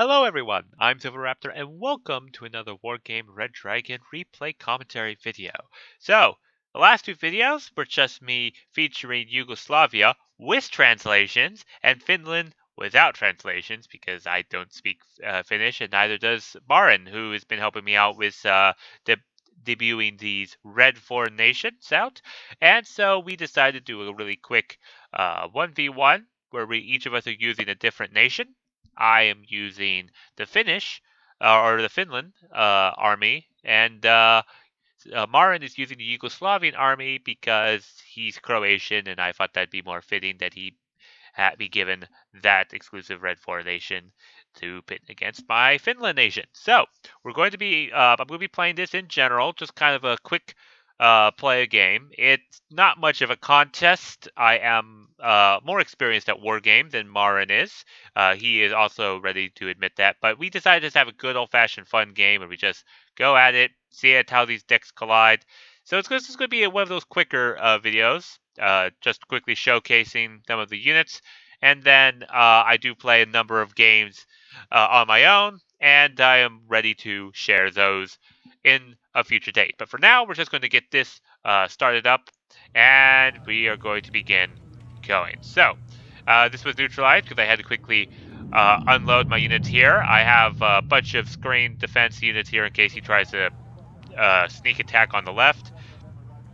Hello everyone, I'm Silverraptor and welcome to another Wargame Red Dragon replay commentary video. So, the last two videos were just me featuring Yugoslavia with translations and Finland without translations because I don't speak Finnish and neither does Marin, who has been helping me out with debuting these red foreign nations out. And so we decided to do a really quick 1v1 where each of us are using a different nation. I am using the Finnish or the Finland army, and Marin is using the Yugoslavian army because he's Croatian, and I thought that'd be more fitting that he be given that exclusive red formation to pit against my Finland nation. So we're going to be, I'm going to be playing this in general, just kind of a quick play a game. It's not much of a contest. I am more experienced at Wargame than Marin is. He is also ready to admit that. But we decided to just have a good old-fashioned fun game where we just go at it, see how these decks collide. So it's just going to be one of those quicker videos, just quickly showcasing some of the units. And then I do play a number of games on my own, and I am ready to share those in a future date. But for now, we're just going to get this started up, and we are going to begin going. So, this was neutralized because I had to quickly unload my units here. I have a bunch of screen defense units here in case he tries to sneak attack on the left.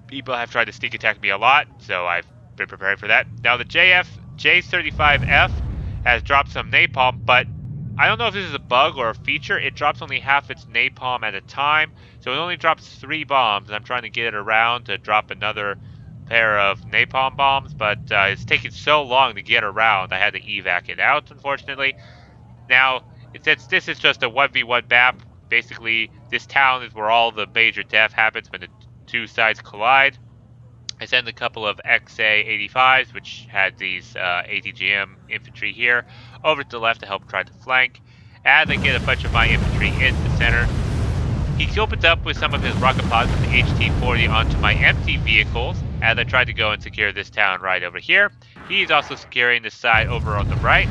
People have tried to sneak attack me a lot, so I've been prepared for that. Now the J35F has dropped some napalm, but I don't know if this is a bug or a feature. It drops only half its napalm at a time, so it only drops 3 bombs, and I'm trying to get it around to drop another pair of napalm bombs, but it's taking so long to get around, I had to evac it out, unfortunately. Now, since this is just a 1v1 map, basically this town is where all the major death happens when the two sides collide. I send a couple of XA-85s, which had these ATGM infantry here, over to the left to help try to flank. As I get a bunch of my infantry in the center, he opens up with some of his rocket pods with the HT-40 onto my empty vehicles as I try to go and secure this town right over here. He's also securing this side over on the right.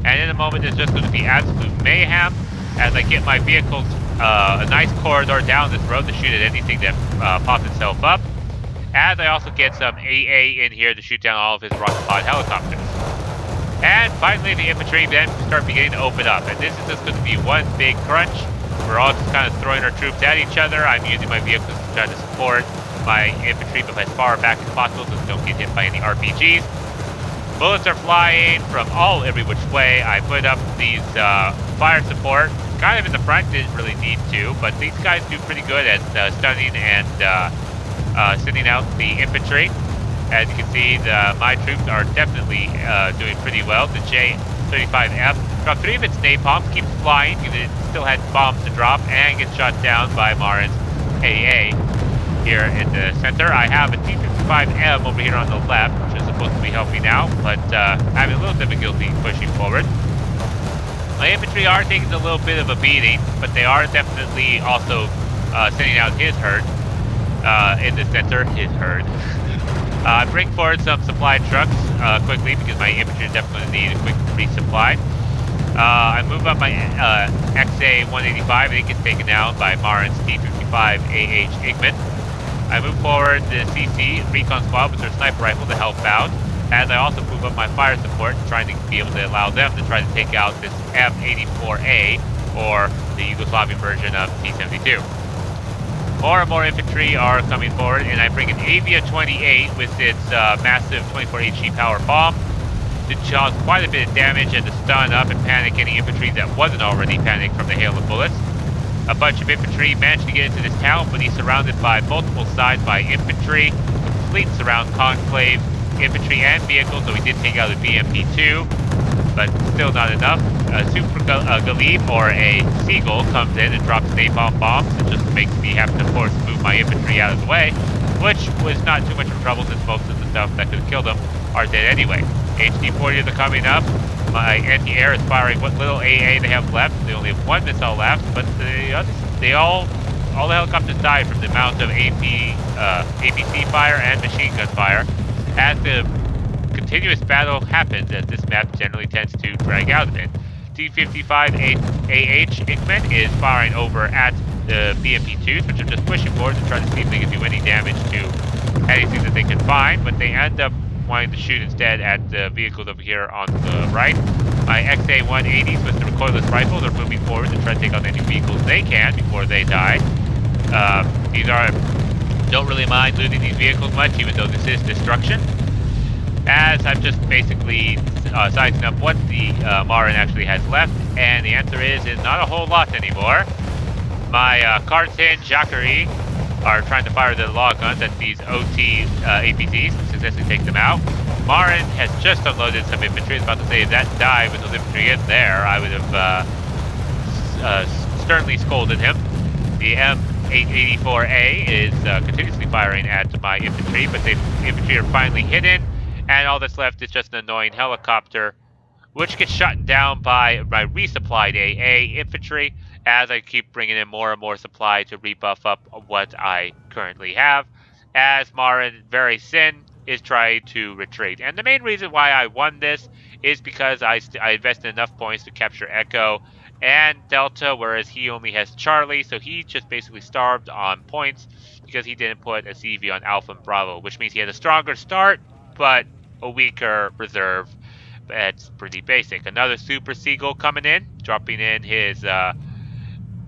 And in a moment, there's just going to be absolute mayhem as I get my vehicles a nice corridor down this road to shoot at anything that pops itself up. As I also get some AA in here to shoot down all of his rocket pod helicopters. And finally, the infantry then start beginning to open up. And this is just going to be one big crunch. We're all just kind of throwing our troops at each other. I'm using my vehicles to try to support my infantry, but as far back as possible so they don't get hit by any RPGs. Bullets are flying from every which way. I put up these fire support kind of in the front, didn't really need to, but these guys do pretty good at stunning and sending out the infantry. As you can see, my troops are definitely doing pretty well. The J35F dropped 3 of its napalms, keeps flying because it still had bombs to drop, and gets shot down by Marin's AA here in the center. I have a T-55M over here on the left, which is supposed to be helping out, but having a little difficulty pushing forward. My infantry are taking a little bit of a beating, but they are definitely also sending out his herd in the center. His herd. Bring forward some supply trucks quickly because my infantry definitely need a quick resupply. I move up my XA-185 and it gets taken out by Marin's T-55 AH Igman. I move forward the CC recon squad with their sniper rifle to help out, as I also move up my fire support, trying to be able to allow them to try to take out this F-84A, or the Yugoslavian version of T-72. More and more infantry are coming forward, and I bring an Avia-28 with its massive 24 HE power bomb to cause quite a bit of damage and to stun up and panic any infantry that wasn't already panicked from the hail of bullets. A bunch of infantry managed to get into this town, but he's surrounded by multiple sides by infantry, complete surround conclave, infantry and vehicles, so we did take out a BMP-2, but still not enough. A Super Galib, or a Seagull, comes in and drops napalm bombs. It just makes me have to force move my infantry out of the way, which was not too much of trouble since most of the stuff that could have killed them are dead anyway. HT-40s are coming up. My anti-air is firing what little AA they have left. They only have 1 missile left, but all the helicopters died from the amount of APC fire and machine gun fire. As the continuous battle happens, as this map generally tends to drag out a bit. T-55AH Igman is firing over at the BMP-2s, which are just pushing forward to try to see if they can do any damage to anything that they can find, but they end up wanting to shoot instead at the vehicles over here on the right. My XA-180s with the recoilless rifles are moving forward to try to take on any vehicles they can before they die. Don't really mind looting these vehicles much, even though this is destruction, as I'm just basically sizing up what the Marin actually has left, and the answer is not a whole lot anymore. My Kartin Jackery are trying to fire the log guns at these OT APCs and successfully take them out. Marin has just unloaded some infantry. I was about to say, if that died with those infantry in there, I would have sternly scolded him. The M884A is continuously firing at my infantry, but the infantry are finally hidden, and all that's left is just an annoying helicopter, which gets shot down by my resupplied AA infantry as I keep bringing in more and more supply to rebuff up what I currently have, as Marin very sin is trying to retreat. And the main reason why I won this is because I invested enough points to capture Echo and Delta, whereas he only has Charlie, so he just basically starved on points because he didn't put a CV on Alpha and Bravo, which means he had a stronger start, but a weaker reserve. That's pretty basic. Another Super Seagull coming in, dropping in his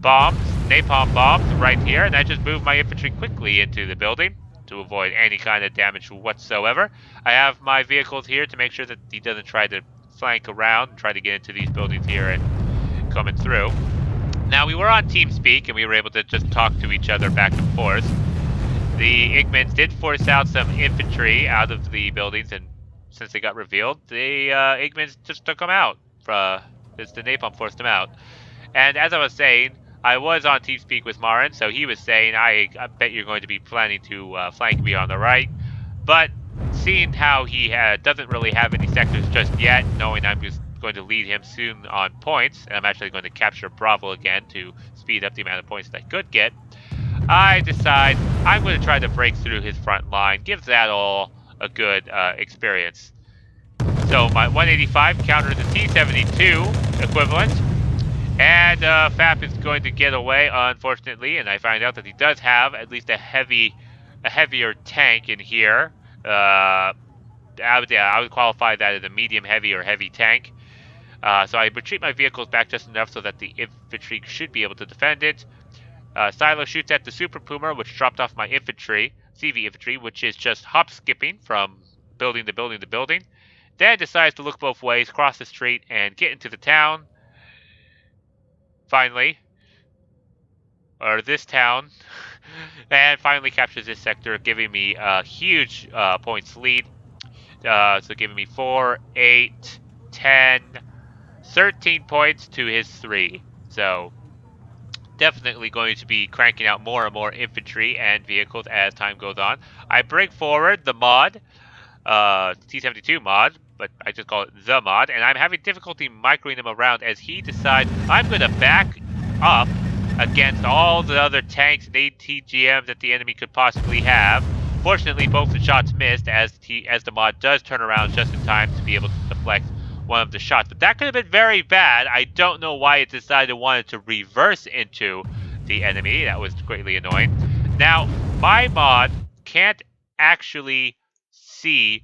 bombs, napalm bombs right here, and I just moved my infantry quickly into the building to avoid any kind of damage whatsoever. I have my vehicles here to make sure that he doesn't try to flank around and try to get into these buildings here and coming through. Now, we were on TeamSpeak and we were able to just talk to each other back and forth. The Igmans did force out some infantry out of the buildings, and since they got revealed, the Igmans just took them out. The napalm forced them out. And as I was saying, I was on TeamSpeak with Marin, so he was saying, I bet you're going to be planning to flank me on the right. But seeing how he doesn't really have any sectors just yet, knowing I'm just going to lead him soon on points, and I'm actually going to capture Bravo again to speed up the amount of points that I could get, I decide I'm going to try to break through his front line, give that all a good experience. So my 185 countered the T-72 equivalent, and FAP is going to get away, unfortunately, and I find out that he does have at least a heavier tank in here. I would qualify that as a medium heavy or heavy tank. So I retreat my vehicles back just enough so that the infantry should be able to defend it. Silo shoots at the Super Puma, which dropped off my infantry, CV infantry, which is just hop skipping from building to building to building. Then decides to look both ways, cross the street, and get into the town. Finally, or this town, and finally captures this sector, giving me a huge points lead. So giving me 4, 8, 10, 13 points to his 3. So definitely going to be cranking out more and more infantry and vehicles as time goes on. I bring forward the mod, T-72 mod, but I just call it the mod, and I'm having difficulty microing him around as he decides I'm going to back up against all the other tanks and ATGMs that the enemy could possibly have. Fortunately, both the shots missed as the mod does turn around just in time to be able to deflect one of the shots. But that could have been very bad. I don't know why it decided it wanted to reverse into the enemy. That was greatly annoying. Now, my mod can't actually see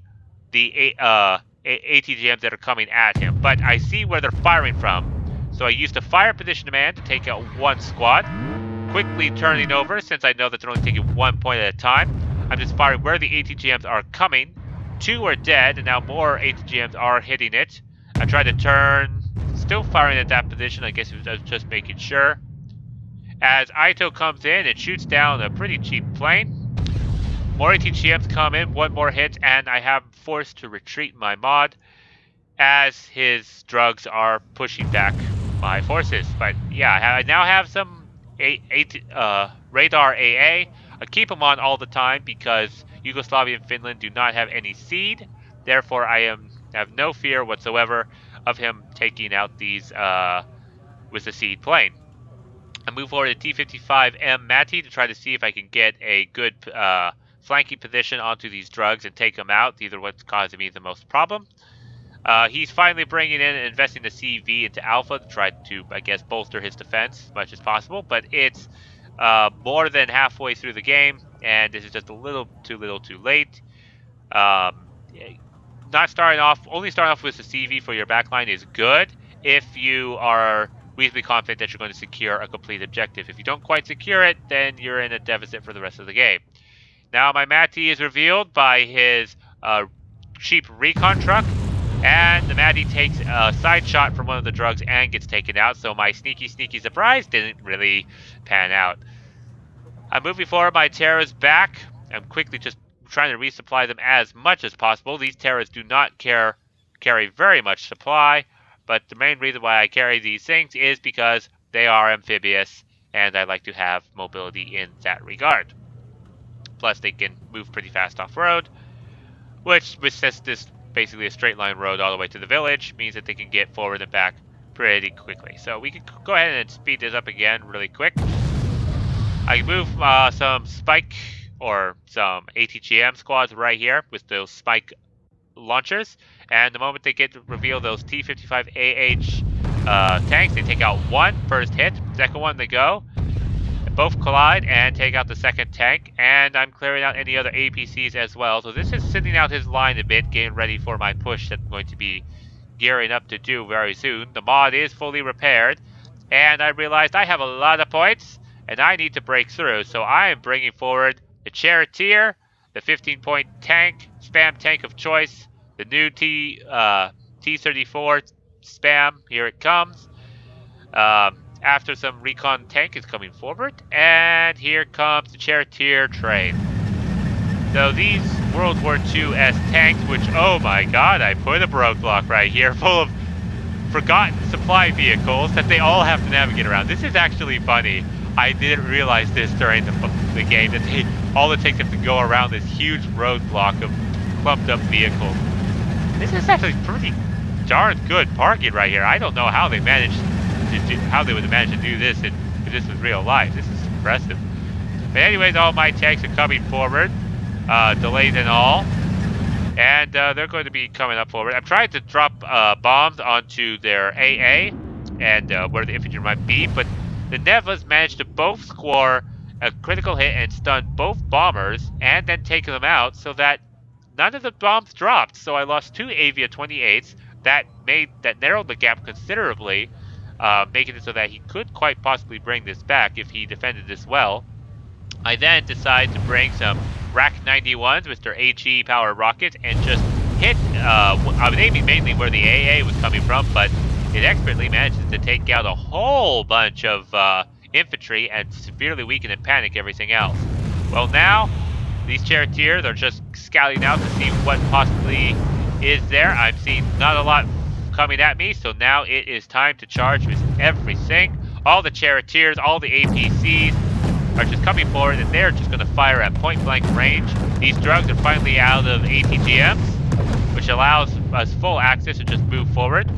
the ATGMs that are coming at him, but I see where they're firing from. So I used a fire position command to take out one squad, quickly turning over since I know that they're only taking 1 point at a time. I'm just firing where the ATGMs are coming. 2 are dead, and now more ATGMs are hitting it. I tried to turn, still firing at that position. I guess I was just making sure. As Ito comes in and shoots down a pretty cheap plane. More ATGMs come in, 1 more hit, and I have forced to retreat my mod as his drugs are pushing back my forces. But yeah, I now have some radar AA. I keep them on all the time because Yugoslavia and Finland do not have any seed. Therefore, I have no fear whatsoever of him taking out these with the seed plane. I move forward to T-55M Matty to try to see if I can get a good flanking position onto these drugs and take them out. These are what's causing me the most problem. He's finally bringing in and investing the CV into Alpha to try to, I guess, bolster his defense as much as possible. But it's more than halfway through the game, and this is just a little too late. Not starting off, only starting off with the CV for your backline is good if you are reasonably confident that you're going to secure a complete objective. If you don't quite secure it, then you're in a deficit for the rest of the game. Now my Matty is revealed by his cheap recon truck, and the Matty takes a side shot from one of the drugs and gets taken out, so my sneaky surprise didn't really pan out. I'm moving forward, my Terra's back. I'm quickly just trying to resupply them as much as possible. These Terras do not carry very much supply, but the main reason why I carry these things is because they are amphibious, and I like to have mobility in that regard. Plus, they can move pretty fast off-road, which since this basically a straight line road all the way to the village, means that they can get forward and back pretty quickly. So we can go ahead and speed this up again really quick. I can move some Spike or some ATGM squads right here with those Spike launchers, and the moment they get to reveal those T-55AH tanks, they take out one first hit, second one they go, both collide and take out the second tank, and I'm clearing out any other APCs as well. So this is sitting out his line a bit, getting ready for my push that I'm going to be gearing up to do very soon. The mod is fully repaired, and I realized I have a lot of points, and I need to break through, so I am bringing forward the Charioteer, the 15-point tank, spam tank of choice, the new T-34 spam, here it comes. After some recon tank is coming forward, and here comes the Charioteer train. So these World War II-S tanks, which, oh my god, I put a roadblock right here full of forgotten supply vehicles that they all have to navigate around. This is actually funny. I didn't realize this during the game, that all it takes is to go around this huge roadblock of clumped up vehicles. This is actually pretty darn good parking right here. I don't know how they managed how they would manage to do this if this was real life. This is impressive. But anyways, all my tanks are coming forward, delays and all, and they're going to be coming up forward. I'm trying to drop bombs onto their AA and where the infantry might be, but the Nevas managed to both score a critical hit and stun both bombers and then take them out, so that none of the bombs dropped. So I lost two Avia 28s. That narrowed the gap considerably, making it so that he could quite possibly bring this back if he defended this well. I then decided to bring some RAC 91s with their HE power rockets and just hit. I was aiming mainly where the AA was coming from, but it expertly manages to take out a whole bunch of infantry and severely weaken and panic everything else. Well, now these Charioteers are just scouting out to see what possibly is there. I'm seeing not a lot coming at me, so now it is time to charge with everything. All the Charioteers, all the APCs are just coming forward, and they're just going to fire at point-blank range. These drugs are finally out of ATGMs, which allows us full access to just move forward.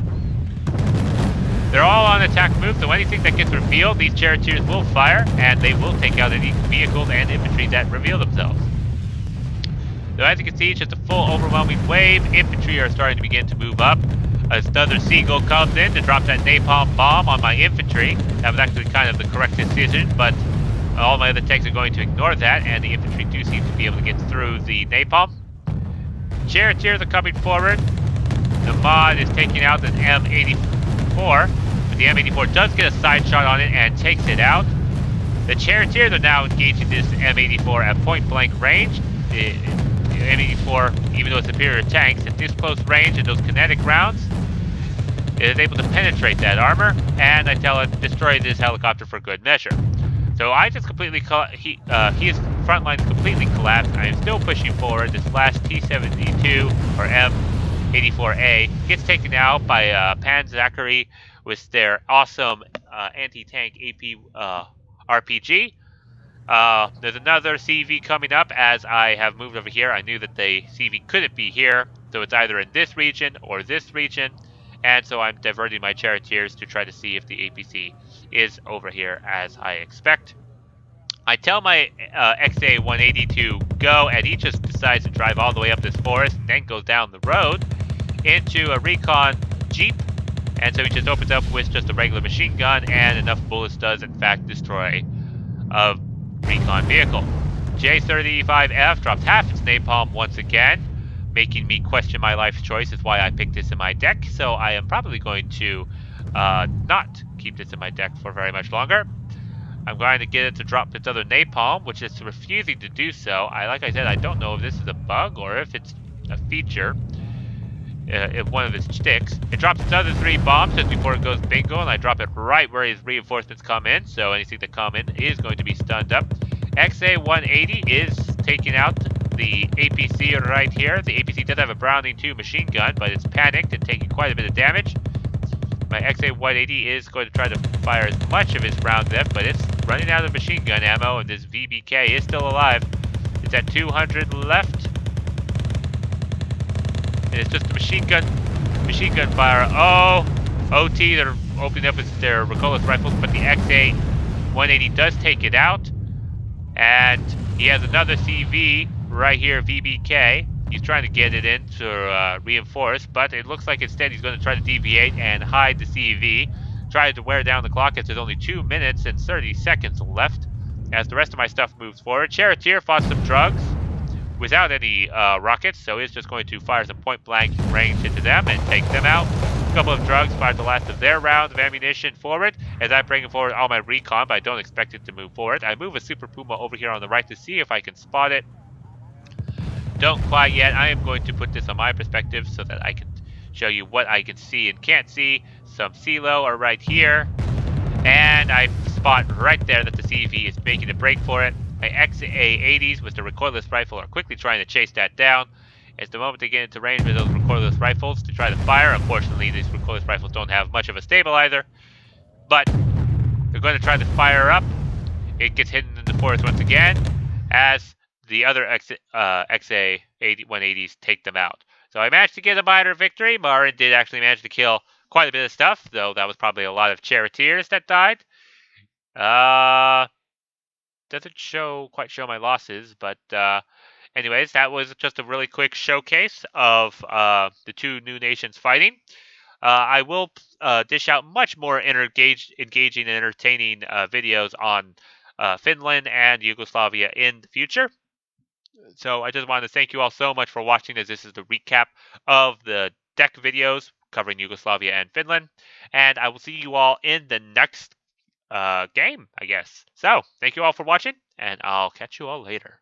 They're all on attack move, so anything that gets revealed, these Charioteers will fire, and they will take out any vehicles and infantry that reveal themselves. So as you can see, it's just a full overwhelming wave. Infantry are starting to begin to move up. Another Seagull comes in to drop that napalm bomb on my infantry. That was actually kind of the correct decision, but all my other tanks are going to ignore that, and the infantry do seem to be able to get through the napalm. Charioteers are coming forward. The mod is taking out an M84, but the M84 does get a side shot on it and takes it out. The Charioteers are now engaging this M84 at point-blank range. The M84, even though it's superior tanks, at this close range and those kinetic rounds, it is able to penetrate that armor, and I tell it, destroy this helicopter for good measure. So I just completely, his front line is completely collapsed. I am still pushing forward. This last T-72, or M-84A, gets taken out by Pan Zachary with their awesome anti-tank AP RPG. There's another CV coming up. As I have moved over here, I knew that the CV couldn't be here, so it's either in this region or this region, and so I'm diverting my Charioteers to try to see if the APC is over here as I expect. I tell my XA-180 to go, and he just decides to drive all the way up this forest, then goes down the road. into a recon jeep, and so he just opens up with just a regular machine gun, and enough bullets does in fact destroy a recon vehicle. J-35F drops half its napalm once again, making me question my life's choice is why I picked this in my deck, so I am probably going to not keep this in my deck for very much longer. I'm going to get it to drop its other napalm, which is refusing to do so. Like I said, I don't know if this is a bug or if it's a feature. If one of its sticks. It drops its other 3 bombs just before it goes bingo, and I drop it right where his reinforcements come in, so anything that come in is going to be stunned up. XA-180 is taking out the APC right here. The APC does have a Browning 2 machine gun, but it's panicked and taking quite a bit of damage. My XA-180 is going to try to fire as much of his rounds in, but it's running out of machine gun ammo, and this VBK is still alive. It's at 200 left. And it's just a machine gun fire. Oh, OT, they're opening up with their recoilless rifles, but the XA-180 does take it out. And he has another CV right here, VBK. He's trying to get it in to reinforce, but it looks like instead he's going to try to deviate and hide the CV. Try to wear down the clock as there's only 2 minutes and 30 seconds left as the rest of my stuff moves forward. Charioteer fought some drugs without any rockets, so it's just going to fire some point-blank range into them and take them out. A couple of drugs fired the last of their rounds of ammunition forward as I bring forward all my recon, but I don't expect it to move forward. I move a Super Puma over here on the right to see if I can spot it. Don't quite yet. I am going to put this on my perspective so that I can show you what I can see and can't see. Some CeeLo are right here, and I spot right there that the CV is making a break for it. My XA-80s with the recoilless rifle are quickly trying to chase that down. It's the moment they get into range with those recoilless rifles to try to fire. Unfortunately, these recoilless rifles don't have much of a stabilizer, but they're going to try to fire up. It gets hidden in the forest once again as the other XA-180s take them out. So I managed to get a minor victory. Marin did actually manage to kill quite a bit of stuff, though that was probably a lot of charioteers that died. Doesn't quite show my losses, but anyways, that was just a really quick showcase of the 2 new nations fighting. I will dish out much more engaging and entertaining videos on Finland and Yugoslavia in the future. So I just wanted to thank you all so much for watching, as this is the recap of the deck videos covering Yugoslavia and Finland. And I will see you all in the next game, I guess. So, thank you all for watching, and I'll catch you all later.